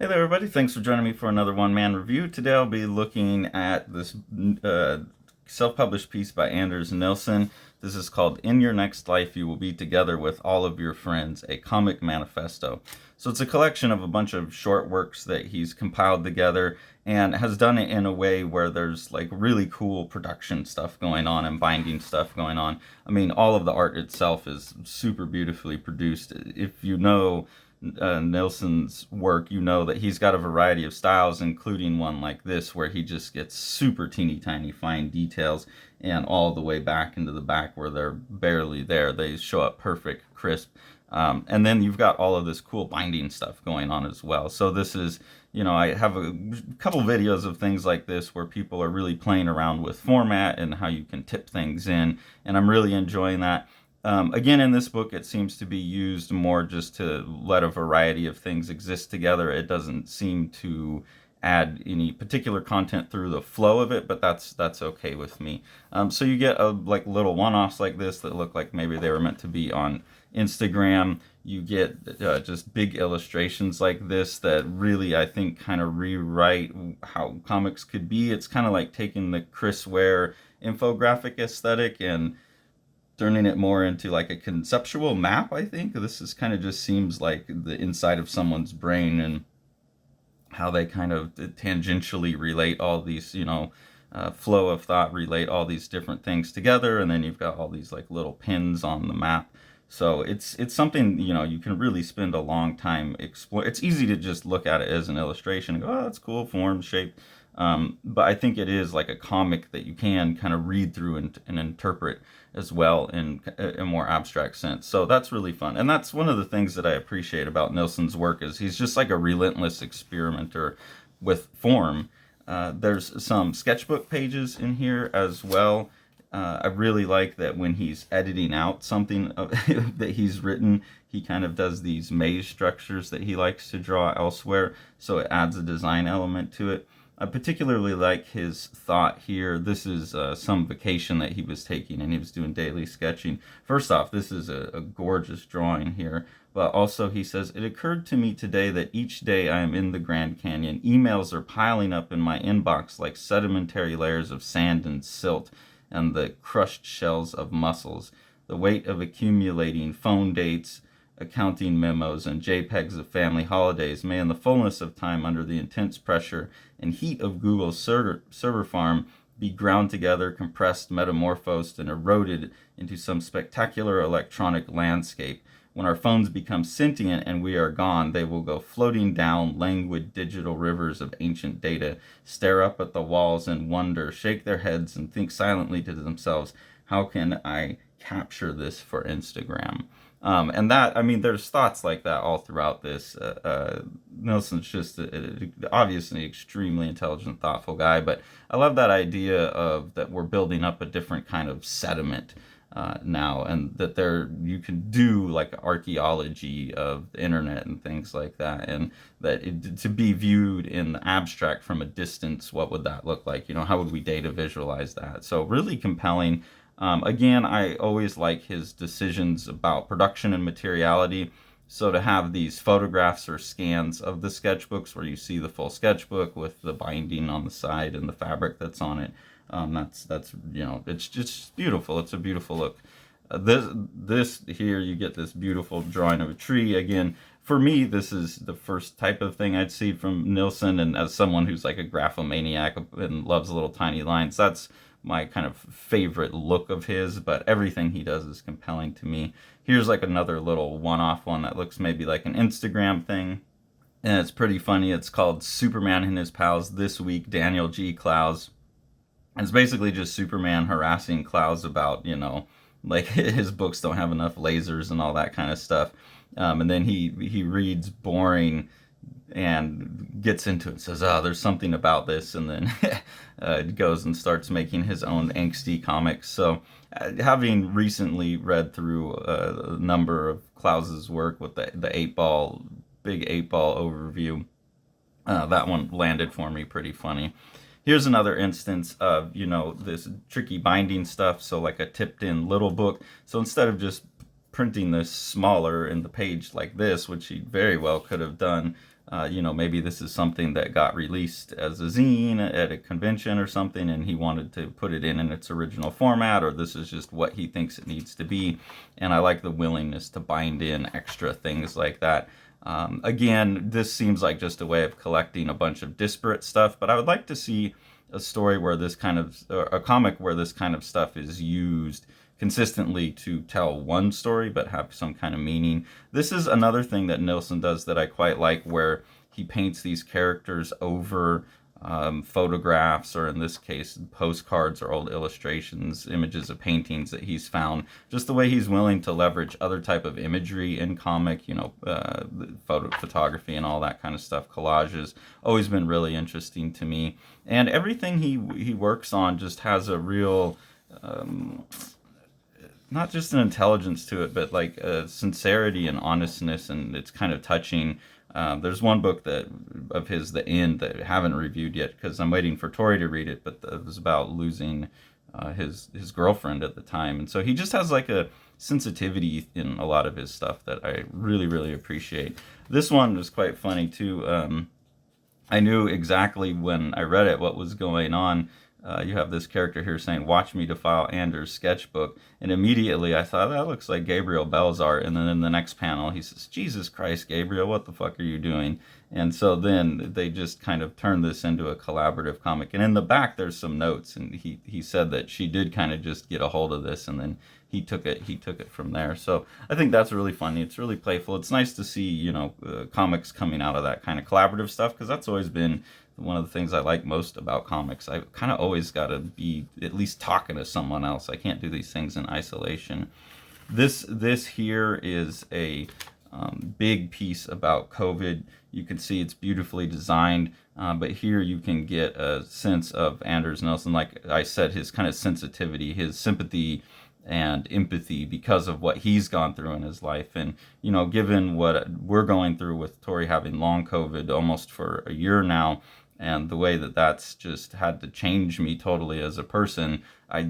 Hey there, everybody. Thanks for joining me for another one-man review. Today I'll be looking at this self-published piece by Anders Nilsen. This is called In Your Next Life, You Will Be Together with All of Your Friends, a Comic Manifesto. So it's a collection of a bunch of short works that he's compiled together and has done it in a way where there's like really cool production stuff going on and binding stuff going on. I mean, all of the art itself is super beautifully produced. If you know Nilsen's work, you know that he's got a variety of styles, including one like this, where he just gets super teeny tiny fine details and all the way back into the back where they're barely there. They show up perfect, crisp. And then you've got all of this cool binding stuff going on as well. So this is, I have a couple videos of things like this where people are really playing around with format and how you can tip things in, and I'm really enjoying that. Again, in this book, it seems to be used more just to let a variety of things exist together. It doesn't seem to add any particular content through the flow of it, but that's okay with me. So you get like little one-offs like this that look like maybe they were meant to be on Instagram. You get just big illustrations like this that really, I think, kind of rewrite how comics could be. It's kind of like taking the Chris Ware infographic aesthetic and turning it more into like a conceptual map. I think this is kind of just seems like the inside of someone's brain and how they kind of tangentially relate all these, flow of thought, relate all these different things together, and then you've got all these like little pins on the map. So it's something, you can really spend a long time explore. It's easy to just look at it as an illustration and go, oh, that's cool, form, shape. But I think it is like a comic that you can kind of read through and interpret as well in a more abstract sense. So that's really fun. And that's one of the things that I appreciate about Nilsen's work is he's just like a relentless experimenter with form. There's some sketchbook pages in here as well. I really like that when he's editing out something that he's written, he kind of does these maze structures that he likes to draw elsewhere, so it adds a design element to it. I particularly like his thought here. This is some vacation that he was taking, and he was doing daily sketching. First off, this is a gorgeous drawing here, but also he says, it occurred to me today that each day I am in the Grand Canyon, emails are piling up in my inbox like sedimentary layers of sand and silt and the crushed shells of mussels. The weight of accumulating phone dates, accounting memos, and JPEGs of family holidays may in the fullness of time under the intense pressure and heat of Google's server farm be ground together, compressed, metamorphosed, and eroded into some spectacular electronic landscape. When our phones become sentient and we are gone, they will go floating down languid digital rivers of ancient data, stare up at the walls in wonder, shake their heads, and think silently to themselves, how can I capture this for Instagram? And that, I mean, there's thoughts like that all throughout this. Nilsen's just obviously extremely intelligent, thoughtful guy, but I love that idea of that we're building up a different kind of sediment now, and that you can do like archaeology of the internet and things like that, and that to be viewed in the abstract from a distance, what would that look like? How would we data visualize that? So really compelling. Again, I always like his decisions about production and materiality. So to have these photographs or scans of the sketchbooks where you see the full sketchbook with the binding on the side and the fabric that's on it, that's it's just beautiful. It's a beautiful look. This here, you get this beautiful drawing of a tree. Again, for me, this is the first type of thing I'd see from Nilsen, and as someone who's like a graphomaniac and loves little tiny lines, that's my kind of favorite look of his, but everything he does is compelling to me. Here's like another little one-off one that looks maybe like an Instagram thing, and it's pretty funny. It's called Superman and His Pals This Week, Daniel G. Clowes. And it's basically just Superman harassing Clowes about, like his books don't have enough lasers and all that kind of stuff. And then he reads boring and gets into it and says, oh, there's something about this, and then goes and starts making his own angsty comics. So having recently read through a number of Clowes's work with the big 8-ball overview, that one landed for me pretty funny. Here's another instance of, this tricky binding stuff, so like a tipped in little book. So instead of just printing this smaller in the page like this, which he very well could have done, Maybe this is something that got released as a zine at a convention or something, and he wanted to put it in its original format, or this is just what he thinks it needs to be. And I like the willingness to bind in extra things like that. Again, this seems like just a way of collecting a bunch of disparate stuff, but I would like to see a story where this kind of, or a comic where this kind of stuff is used consistently to tell one story but have some kind of meaning. This is another thing that Nilsen does that I quite like, where he paints these characters over photographs, or in this case postcards or old illustrations, images of paintings that he's found. Just the way he's willing to leverage other type of imagery in comic, photography and all that kind of stuff, collages, always been really interesting to me. And everything he works on just has a real not just an intelligence to it, but like a sincerity and honestness, and it's kind of touching. There's one book of his, The End, that I haven't reviewed yet because I'm waiting for Tori to read it, but it was about losing his girlfriend at the time. And so he just has like a sensitivity in a lot of his stuff that I really, really appreciate. This one was quite funny too. I knew exactly when I read it what was going on. You have this character here saying, "Watch me defile Anders' sketchbook." And immediately I thought, that looks like Gabriel Bell's art. And then in the next panel, he says, "Jesus Christ, Gabriel, what the fuck are you doing?" And so then they just kind of turned this into a collaborative comic. And in the back, there's some notes. And he said that she did kind of just get a hold of this, and then he took it from there. So I think that's really funny. It's really playful. It's nice to see, comics coming out of that kind of collaborative stuff, because that's always been one of the things I like most about comics. I kind of always got to be at least talking to someone else. I can't do these things in isolation. This here is a big piece about COVID. You can see it's beautifully designed, but here you can get a sense of Anders Nilsen. Like I said, his kind of sensitivity, his sympathy and empathy because of what he's gone through in his life. And, given what we're going through with Tori having long COVID almost for a year now, and the way that that's just had to change me totally as a person, I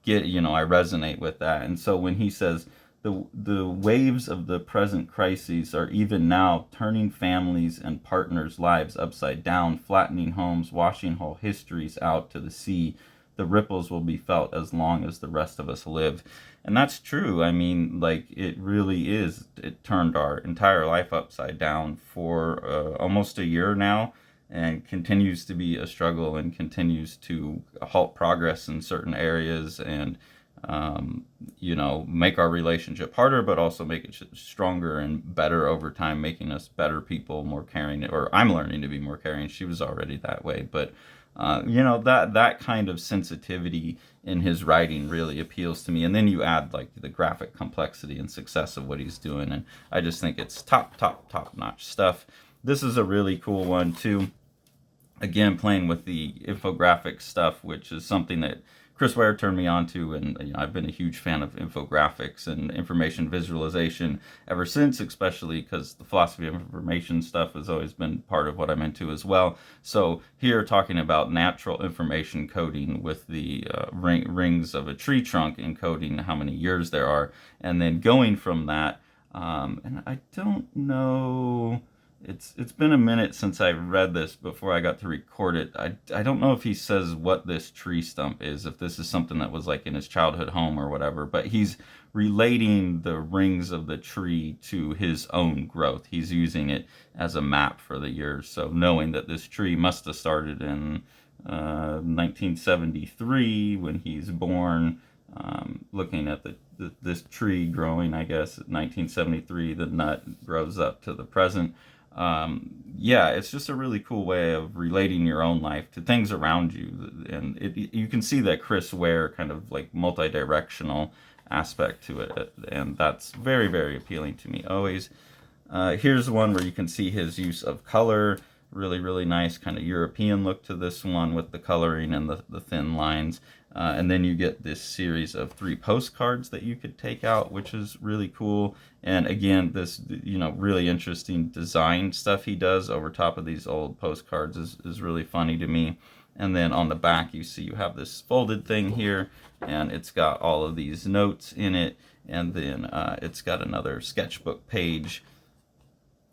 get, I resonate with that. And so when he says, the waves of the present crises are even now turning families and partners' lives upside down, flattening homes, washing whole histories out to the sea. The ripples will be felt as long as the rest of us live. And that's true. I mean, like, it really is. It turned our entire life upside down for almost a year now, and continues to be a struggle, and continues to halt progress in certain areas, and make our relationship harder, but also make it stronger and better over time, making us better people, more caring. Or I'm learning to be more caring. She was already that way, but that kind of sensitivity in his writing really appeals to me. And then you add like the graphic complexity and success of what he's doing, and I just think it's top notch stuff. This is a really cool one too. Again, playing with the infographic stuff, which is something that Chris Ware turned me on to, and I've been a huge fan of infographics and information visualization ever since, especially because the philosophy of information stuff has always been part of what I'm into as well. So here, talking about natural information coding with the rings of a tree trunk, encoding how many years there are, and then going from that, and I don't know. It's been a minute since I read this before I got to record it. I don't know if he says what this tree stump is, if this is something that was like in his childhood home or whatever, but he's relating the rings of the tree to his own growth. He's using it as a map for the years. So knowing that this tree must have started in 1973 when he's born, looking at this tree growing, I guess, at 1973, the nut grows up to the present. It's just a really cool way of relating your own life to things around you, and you can see that Chris Ware kind of like multi-directional aspect to it, and that's very, very appealing to me always. Here's one where you can see his use of color. Really, really nice kind of European look to this one with the coloring and the thin lines. And then you get this series of 3 postcards that you could take out, which is really cool. And again, this, really interesting design stuff he does over top of these old postcards is really funny to me. And then on the back, you see you have this folded thing here, and it's got all of these notes in it. And then it's got another sketchbook page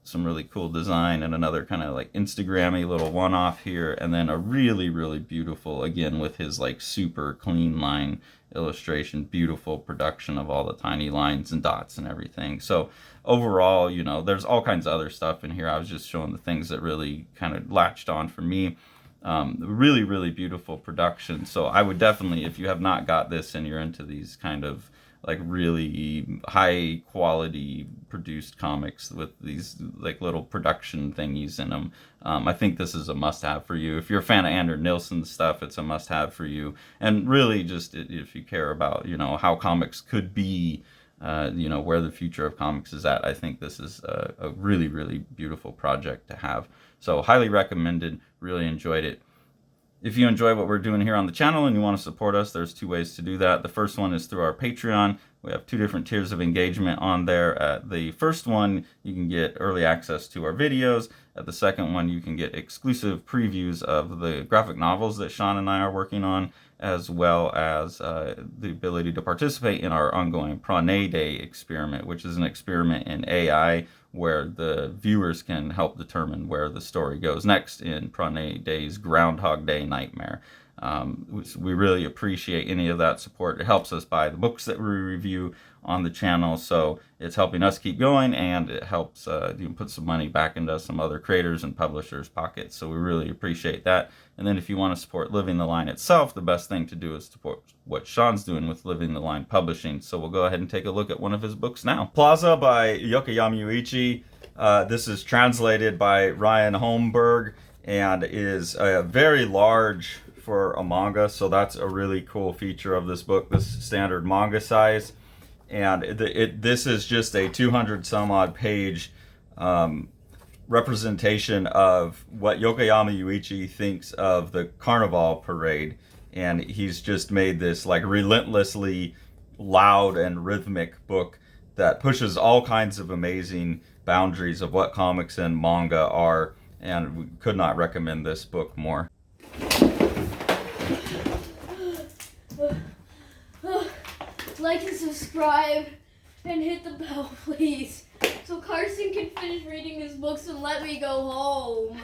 some really cool design, and another kind of like Instagrammy little one-off here, and then a really, really beautiful, again with his like super clean line illustration, beautiful production of all the tiny lines and dots and everything. So overall, you know, there's all kinds of other stuff in here. I was just showing the things that really kind of latched on for me. Really, really beautiful production. So I would definitely, if you have not got this and you're into these kind of like really high quality produced comics with these like little production thingies in them, I think this is a must-have for you. If you're a fan of Anders Nilsen's stuff, it's a must-have for you. And really, just if you care about, you know, how comics could be, you know, where the future of comics is at, I think this is a really, really beautiful project to have. So highly recommended. Really enjoyed it. If you enjoy what we're doing here on the channel and you want to support us, there's two ways to do that. The first one is through our Patreon. We have two different tiers of engagement on there. At the first one, you can get early access to our videos. At the second one, you can get exclusive previews of the graphic novels that Sean and I are working on, as well as the ability to participate in our ongoing Prane Day experiment, which is an experiment in AI where the viewers can help determine where the story goes next in Prane Day's Groundhog Day nightmare. We really appreciate any of that support. It helps us buy the books that we review on the channel, so it's helping us keep going, and it helps put some money back into some other creators and publishers' pockets. So we really appreciate that. And then if you want to support Living the Line itself, the best thing to do is support what Sean's doing with Living the Line Publishing. So we'll go ahead and take a look at one of his books now. Plaza by Yokoyama Yuichi. This is translated by Ryan Holmberg and is very large for a manga, so that's a really cool feature of this book, this standard manga size. And this is just a 200 some odd page representation of what Yokoyama Yuichi thinks of the Carnival Parade, and he's just made this like relentlessly loud and rhythmic book that pushes all kinds of amazing boundaries of what comics and manga are, and we could not recommend this book more. Like and subscribe and hit the bell, please, so Carson can finish reading his books and let me go home.